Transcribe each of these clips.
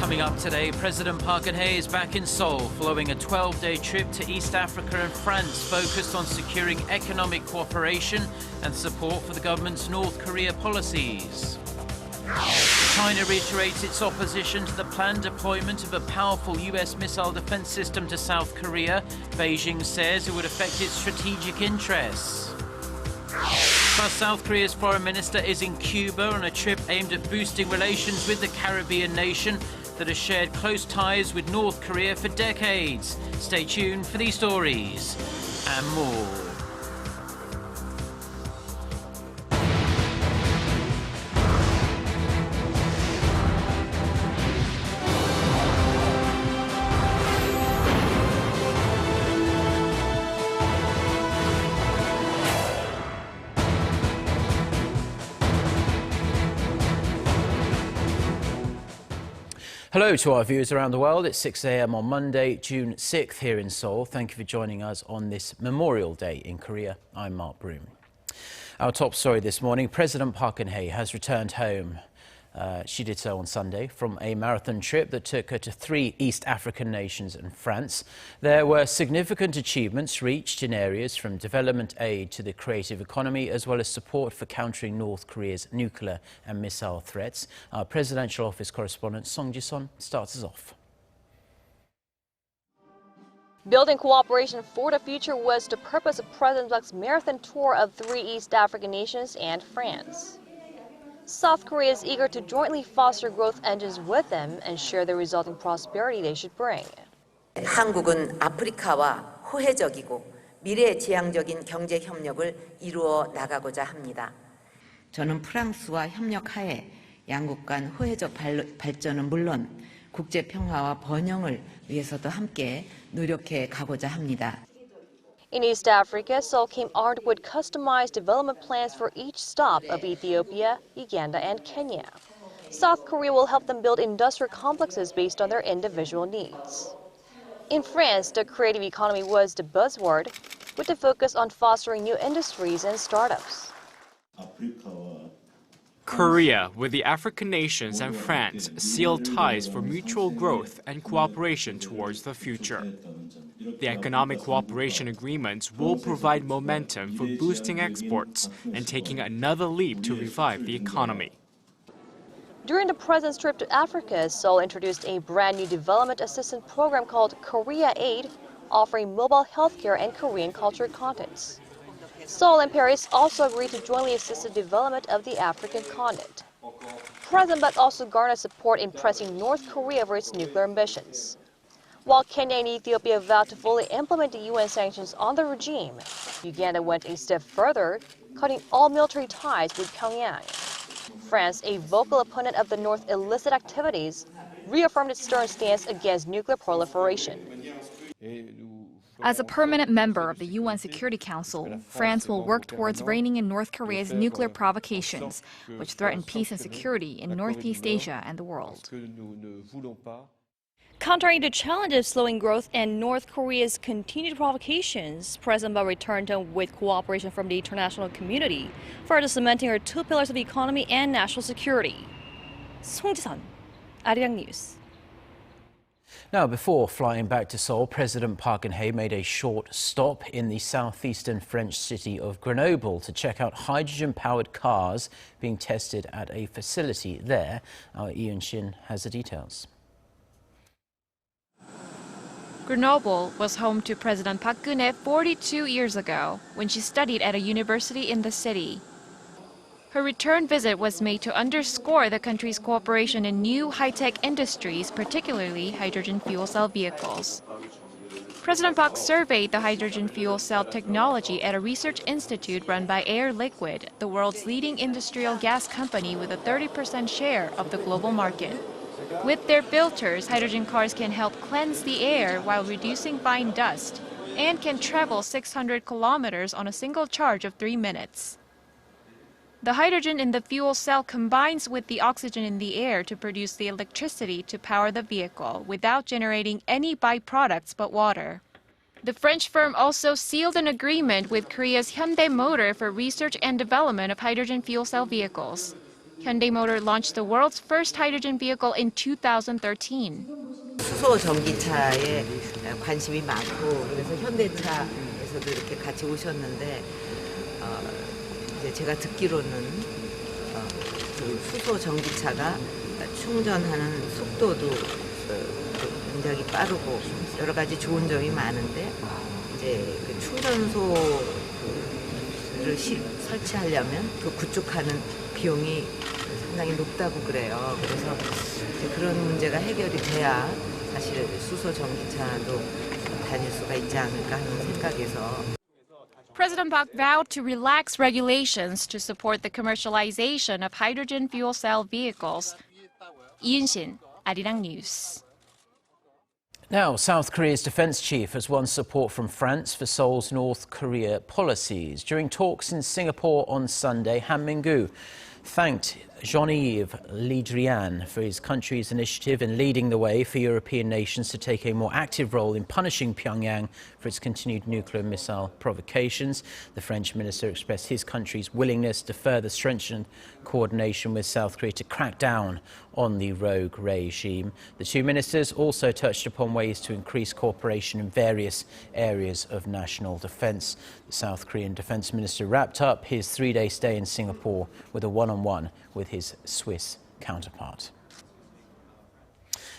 Coming up today, President Park Geun-hye is back in Seoul following a 12-day trip to East Africa and France focused on securing economic cooperation and support for the government's North Korea policies. China reiterates its opposition to the planned deployment of a powerful U.S. missile defense system to South Korea. Beijing says it would affect its strategic interests. Plus, South Korea's foreign minister is in Cuba on a trip aimed at boosting relations with the Caribbean nation that has shared close ties with North Korea for decades. Stay tuned for these stories and more. Hello to our viewers around the world. It's 6 a.m. on Monday, June 6th here in Seoul. Thank you for joining us on this Memorial Day in Korea. I'm Mark Broom. Our top story this morning, President Park Geun-hye has returned home. She did so on Sunday from a marathon trip that took her to 3 East African nations and France. There were significant achievements reached in areas from development aid to the creative economy, as well as support for countering North Korea's nuclear and missile threats. Our presidential office correspondent Song Ji-sun starts us off. Building cooperation for the future was the purpose of President Park's marathon tour of 3 East African nations and France. South Korea is eager to jointly foster growth engines with them and share the resulting prosperity they should bring. 한국은 아프리카와 호혜적이고 미래지향적인 경제 협력을 이루어 나가고자 합니다. 저는 프랑스와 협력하에 양국 간 호혜적 발전은 물론 국제 평화와 번영을 위해서도 함께 노력해 가고자 합니다. In East Africa, Seoul came armed with customized development plans for each stop of Ethiopia, Uganda, and Kenya. South Korea will help them build industrial complexes based on their individual needs. In France, the creative economy was the buzzword, with the focus on fostering new industries and startups. Korea, with the African nations and France, sealed ties for mutual growth and cooperation towards the future. The economic cooperation agreements will provide momentum for boosting exports and taking another leap to revive the economy. During the president's trip to Africa, Seoul introduced a brand new development assistance program called Korea Aid, offering mobile healthcare and Korean cultural contents. Seoul and Paris also agreed to jointly assist the development of the African continent. President Park also garnered support in pressing North Korea for its nuclear ambitions. While Kenya and Ethiopia vowed to fully implement the UN sanctions on the regime, Uganda went a step further, cutting all military ties with Pyongyang. France, a vocal opponent of the North's illicit activities, reaffirmed its stern stance against nuclear proliferation. As a permanent member of the UN Security Council, France will work towards reining in North Korea's nuclear provocations, which threaten peace and security in Northeast Asia and the world. Countering the challenge of slowing growth and North Korea's continued provocations, President Park returned home with cooperation from the international community, further cementing her 2 pillars of economy and national security. Song Ji-sun, Arirang News. Now, before flying back to Seoul, President Park Geun-hye made a short stop in the southeastern French city of Grenoble to check out hydrogen-powered cars being tested at a facility there. Our Ian Shin has the details. Grenoble was home to President Park Geun-hye 42 years ago, when she studied at a university in the city. Her return visit was made to underscore the country's cooperation in new high-tech industries, particularly hydrogen fuel cell vehicles. President Park surveyed the hydrogen fuel cell technology at a research institute run by Air Liquide, the world's leading industrial gas company with a 30% share of the global market. With their filters, hydrogen cars can help cleanse the air while reducing fine dust and can travel 600 kilometers on a single charge of 3 minutes. The hydrogen in the fuel cell combines with the oxygen in the air to produce the electricity to power the vehicle without generating any byproducts but water. The French firm also sealed an agreement with Korea's Hyundai Motor for research and development of hydrogen fuel cell vehicles. Hyundai Motor launched the world's first hydrogen vehicle in 2013. 수소 전기차에 관심이 많고 그래서 현대차에서도 이렇게 같이 오셨는데 이제 제가 듣기로는 그 수소 전기차가 충전하는 속도도 굉장히 빠르고 여러 가지 좋은 점이 많은데 이제 그 충전소를 설치하려면 그 구축하는 비용이 상당히 높다고 그래요. 그래서 이제 그런 문제가 해결이 돼야 사실 수소 전기차도 다닐 수가 있지 않을까 하는 생각에서. President Park vowed to relax regulations to support the commercialization of hydrogen fuel cell vehicles. Lee Eun-shin, Arirang News. Now, South Korea's defense chief has won support from France for Seoul's North Korea policies. During talks in Singapore on Sunday, Han Min-gu thanked Jean-Yves Le Drian for his country's initiative in leading the way for European nations to take a more active role in punishing Pyongyang for its continued nuclear missile provocations. The French minister expressed his country's willingness to further strengthen coordination with South Korea to crack down on the rogue regime. The two ministers also touched upon ways to increase cooperation in various areas of national defence. The South Korean defence minister wrapped up his three-day stay in Singapore with a one-on-one with his Swiss counterpart.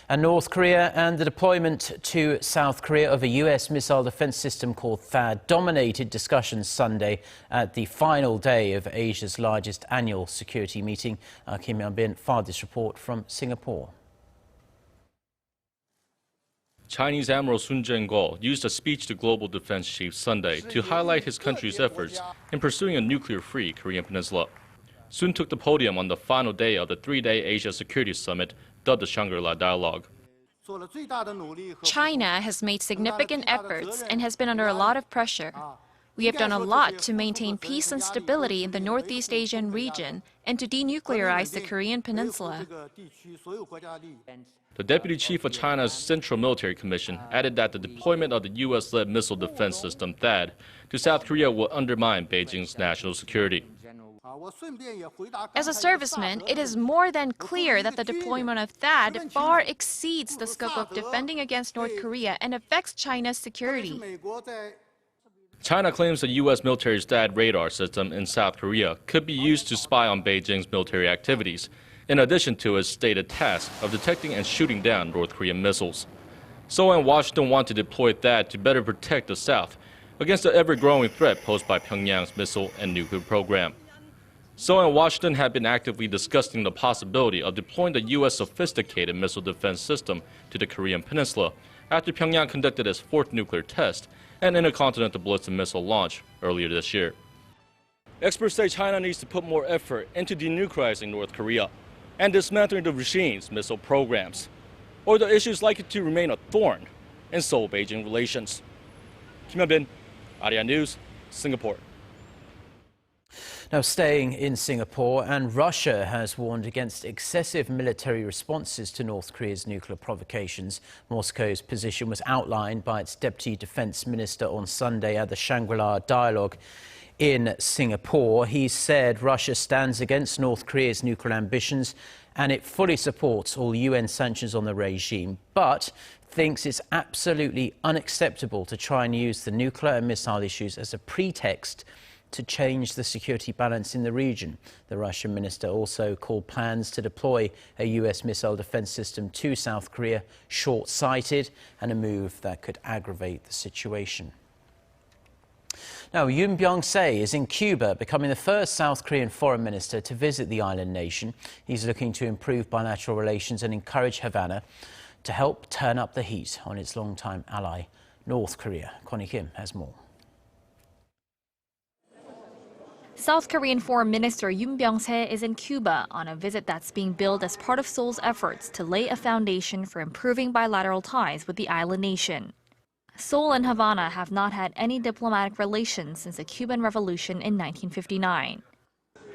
And North Korea and the deployment to South Korea of a US missile defense system called THAAD dominated discussions Sunday at the final day of Asia's largest annual security meeting. Kim Young-bin filed this report from Singapore. Chinese Admiral Sun Jianguo used a speech to global defense chiefs Sunday to highlight his country's efforts in pursuing a nuclear-free Korean peninsula. Sun took the podium on the final day of the three-day Asia Security Summit, dubbed the Shangri-La Dialogue. China has made significant efforts and has been under a lot of pressure. We have done a lot to maintain peace and stability in the Northeast Asian region and to denuclearize the Korean peninsula. The deputy chief of China's Central Military Commission added that the deployment of the U.S.-led missile defense system THAAD to South Korea will undermine Beijing's national security. As a serviceman, it is more than clear that the deployment of THAAD far exceeds the scope of defending against North Korea and affects China's security. China claims the U.S. military's THAAD radar system in South Korea could be used to spy on Beijing's military activities, in addition to its stated task of detecting and shooting down North Korean missiles. Seoul and Washington want to deploy THAAD to better protect the South against the ever-growing threat posed by Pyongyang's missile and nuclear program. Seoul and Washington have been actively discussing the possibility of deploying the U.S. sophisticated missile defense system to the Korean peninsula after Pyongyang conducted its fourth nuclear test and intercontinental ballistic missile launch earlier this year. Experts say China needs to put more effort into denuclearizing North Korea and dismantling the regime's missile programs, or the issue is likely to remain a thorn in Seoul-Beijing relations. Kim Young-bin, Arirang News, Singapore. Now, staying in Singapore, and Russia has warned against excessive military responses to North Korea's nuclear provocations. Moscow's position was outlined by its Deputy Defense Minister on Sunday at the Shangri-La Dialogue in Singapore. He said Russia stands against North Korea's nuclear ambitions and it fully supports all UN sanctions on the regime, but thinks it's absolutely unacceptable to try and use the nuclear and missile issues as a pretext to change the security balance in the region. The Russian minister also called plans to deploy a US missile defense system to South Korea short-sighted and a move that could aggravate the situation. Now, Yoon Byung-se is in Cuba, becoming the first South Korean foreign minister to visit the island nation. He's looking to improve bilateral relations and encourage Havana to help turn up the heat on its longtime ally, North Korea. Connie Kim has more. South Korean Foreign Minister Yoon Byung-se is in Cuba on a visit that's being billed as part of Seoul's efforts to lay a foundation for improving bilateral ties with the island nation. Seoul and Havana have not had any diplomatic relations since the Cuban Revolution in 1959.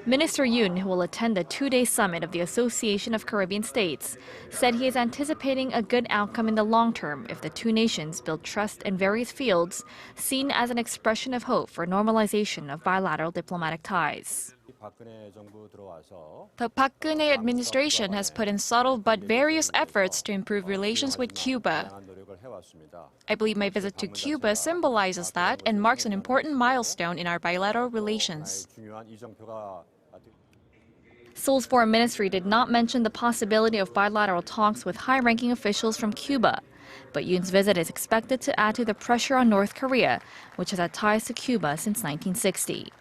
Minister Yoon, who will attend the two-day summit of the Association of Caribbean States, said he is anticipating a good outcome in the long term if the two nations build trust in various fields, seen as an expression of hope for normalization of bilateral diplomatic ties. The Park Geun-hye administration has put in subtle but various efforts to improve relations with Cuba. I believe my visit to Cuba symbolizes that and marks an important milestone in our bilateral relations. Seoul's foreign ministry did not mention the possibility of bilateral talks with high-ranking officials from Cuba. But Yoon's visit is expected to add to the pressure on North Korea, which has had ties to Cuba since 1960.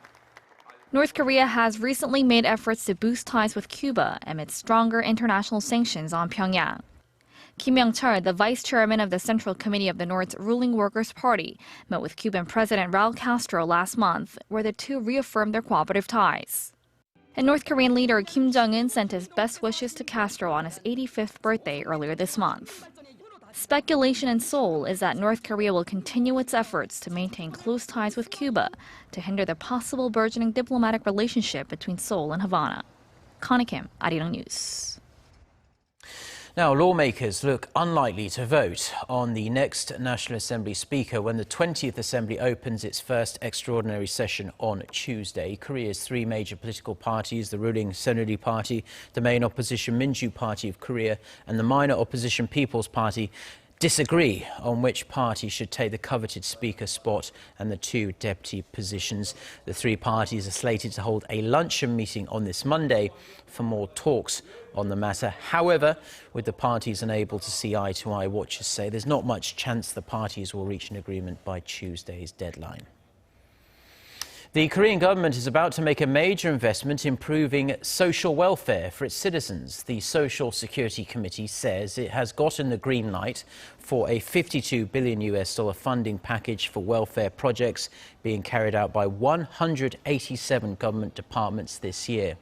North Korea has recently made efforts to boost ties with Cuba amid stronger international sanctions on Pyongyang. Kim Young-chul, the vice chairman of the Central Committee of the North's ruling Workers' Party, met with Cuban President Raul Castro last month, where the two reaffirmed their cooperative ties. And North Korean leader Kim Jong-un sent his best wishes to Castro on his 85th birthday earlier this month. Speculation in Seoul is that North Korea will continue its efforts to maintain close ties with Cuba to hinder the possible burgeoning diplomatic relationship between Seoul and Havana. Connie Kim, Arirang News. Now, lawmakers look unlikely to vote on the next National Assembly Speaker when the 20th Assembly opens its first extraordinary session on Tuesday. Korea's three major political parties, the ruling Shangri-la Party, the main opposition Minju Party of Korea, and the minor opposition People's Party, disagree on which party should take the coveted speaker spot and the two deputy positions. The three parties are slated to hold a luncheon meeting on this Monday for more talks on the matter. However, with the parties unable to see eye to eye, watchers say there's not much chance the parties will reach an agreement by Tuesday's deadline. The Korean government is about to make a major investment improving social welfare for its citizens. The Social Security Committee says it has gotten the green light for a $52 billion funding package for welfare projects being carried out by 187 government departments this year.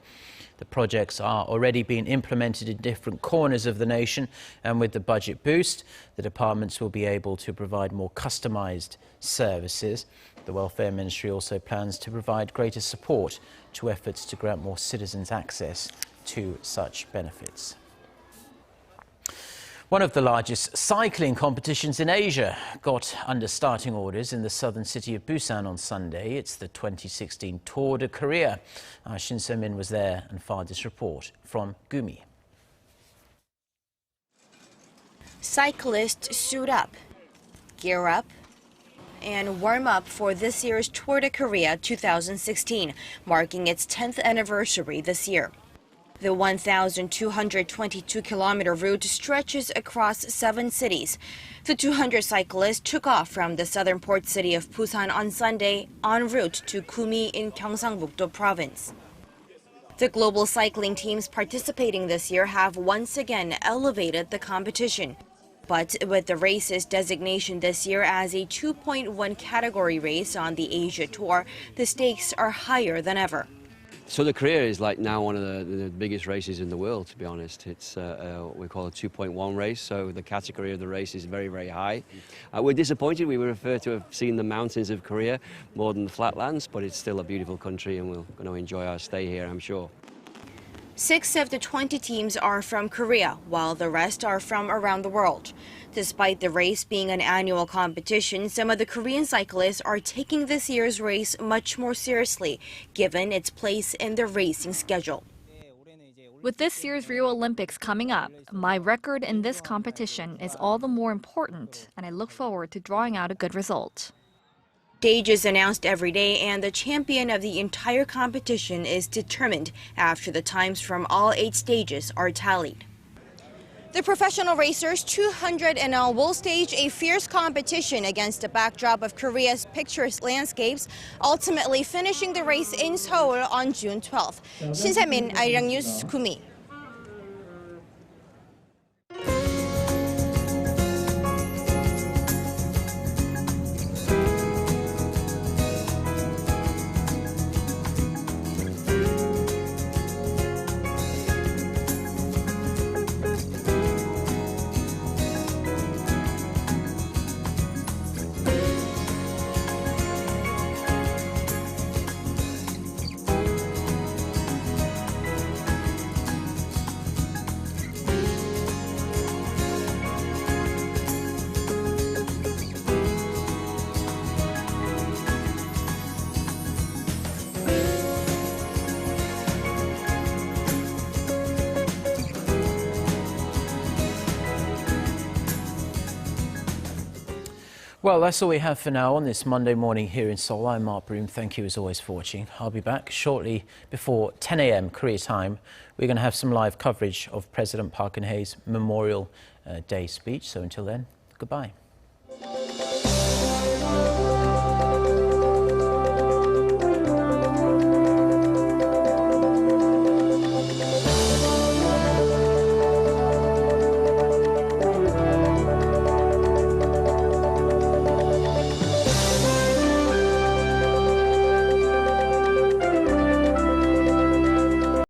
The projects are already being implemented in different corners of the nation, and with the budget boost, the departments will be able to provide more customized services. The Welfare Ministry also plans to provide greater support to efforts to grant more citizens access to such benefits. One of the largest cycling competitions in Asia got under starting orders in the southern city of Busan on Sunday. It's the 2016 Tour de Korea. Shin So-min was there and filed this report from Gumi. Cyclists suit up, gear up, and warm up for this year's Tour de Korea 2016, marking its 10th anniversary this year. The 1,222-kilometer route stretches across 7 cities. The 200 cyclists took off from the southern port city of Busan on Sunday en route to Gumi in Gyeongsangbuk-do province. The global cycling teams participating this year have once again elevated the competition. But with the race's designation this year as a 2.1 category race on the Asia Tour, the stakes are higher than ever. So the Korea is like now one of the biggest races in the world, to be honest. It's we call it a 2.1 race, so the category of the race is very, very high. We're disappointed. We would prefer to have seen the mountains of Korea more than the flatlands, but it's still a beautiful country and we're going to enjoy our stay here, I'm sure. 6 of the 20 teams are from Korea, while the rest are from around the world. Despite the race being an annual competition, some of the Korean cyclists are taking this year's race much more seriously, given its place in the racing schedule. With this year's Rio Olympics coming up, my record in this competition is all the more important, and I look forward to drawing out a good result. Stages announced every day, and the champion of the entire competition is determined after the times from all 8 stages are tallied. The professional racers, 200 in all, will stage a fierce competition against the backdrop of Korea's picturesque landscapes, ultimately finishing the race in Seoul on June 12th. Shin Se-min, Arirang News, Gumi. Well, that's all we have for now on this Monday morning here in Seoul. I'm Mark Broom. Thank you as always for watching. I'll be back shortly before 10 a.m. Korea time. We're going to have some live coverage of President Park Geun-hye's Memorial Day speech. So until then, goodbye.